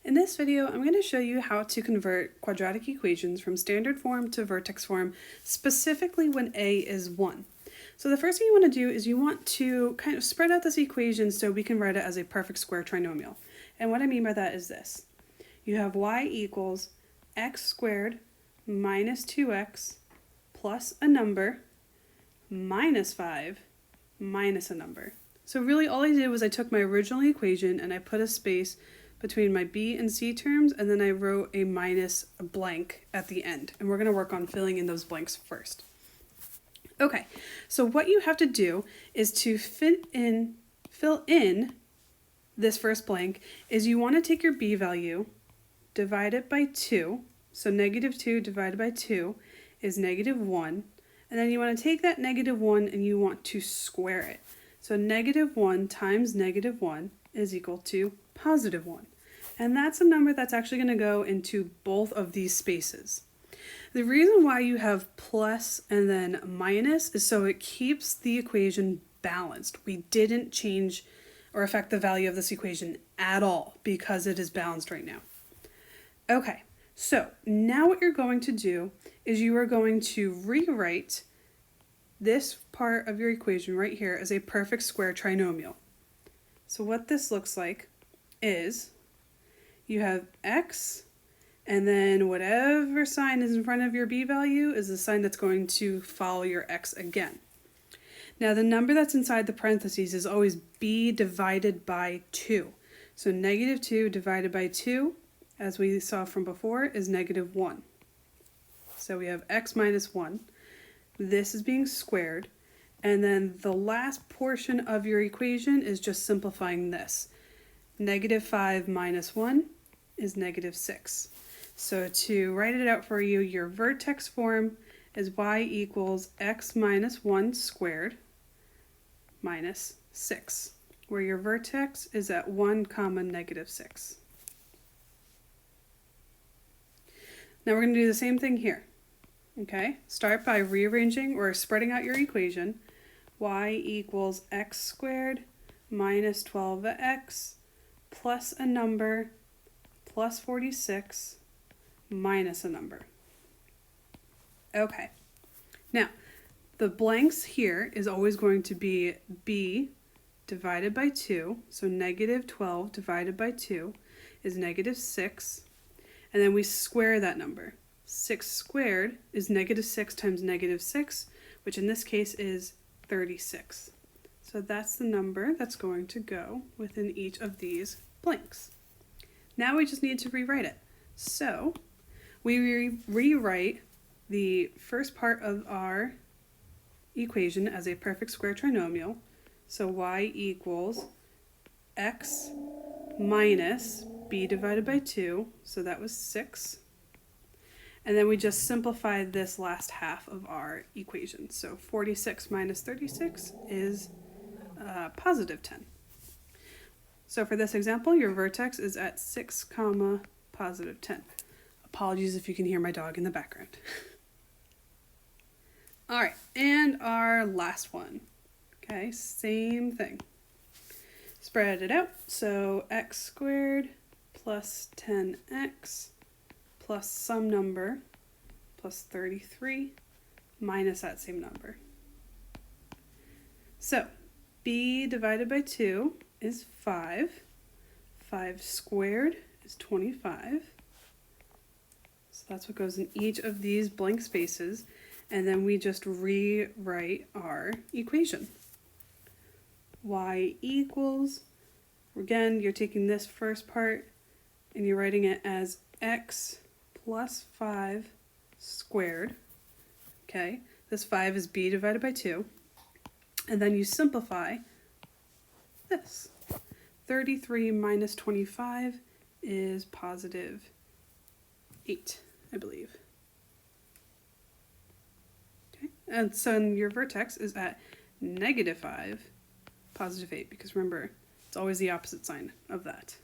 In this video, I'm going to show you how to convert quadratic equations from standard form to vertex form, specifically when a is 1. So the first thing you want to do is you want to kind of spread out this equation so we can write it as a perfect square trinomial. And what I mean by that is this. You have y equals x squared minus 2x plus a number minus 5 minus a number. So really all I did was I took my original equation and I put a space between my b and c terms, and then I wrote a minus a blank at the end. And we're going to work on filling in those blanks first. Okay, so what you have to do is to fill in this first blank is you want to take your b value, divide it by 2. So negative 2 divided by 2 is negative 1. And then you want to take that negative 1 and you want to square it. So negative 1 times negative 1 is equal to positive 1. And that's a number that's actually going to go into both of these spaces. The reason why you have plus and then minus is so it keeps the equation balanced. We didn't change or affect the value of this equation at all because it is balanced right now. Okay, so now what you're going to do is you are going to rewrite this part of your equation right here as a perfect square trinomial. So what this looks like is you have x, and then whatever sign is in front of your b value is the sign that's going to follow your x again. Now the number that's inside the parentheses is always b divided by 2. So negative 2 divided by 2, as we saw from before, is negative 1. So we have x minus 1. This is being squared. And then the last portion of your equation is just simplifying this. Negative 5 minus 1 is negative 6. So to write it out for you, your vertex form is y equals x minus 1 squared minus 6, where your vertex is at 1 comma negative 6. Now we're going to do the same thing here. Okay, start by rearranging or spreading out your equation. Y equals x squared minus 12x plus a number plus 46 minus a number. Okay, now the blanks here is always going to be b divided by 2. So negative 12 divided by 2 is negative 6. And then we square that number. 6 squared is negative 6 times negative 6, which in this case is 36. So that's the number that's going to go within each of these blanks. Now we just need to rewrite it. So we rewrite the first part of our equation as a perfect square trinomial. So y equals x minus b divided by 2, so that was 6. And then we just simplify this last half of our equation. So 46 minus 36 is positive 10. So for this example, your vertex is at 6 comma positive 10. Apologies if you can hear my dog in the background. All right, and our last one. Okay, same thing. Spread it out. So x squared plus 10x plus some number plus 33 minus that same number. So b divided by 2 is 5. 5 squared is 25. So that's what goes in each of these blank spaces. And then we just rewrite our equation. Y equals, again, you're taking this first part and you're writing it as x plus 5 squared. Okay, this 5 is b divided by 2. And then you simplify this. 33 minus 25 is positive 8, I believe. Okay, and so your vertex is at negative 5, positive 8, because remember, it's always the opposite sign of that.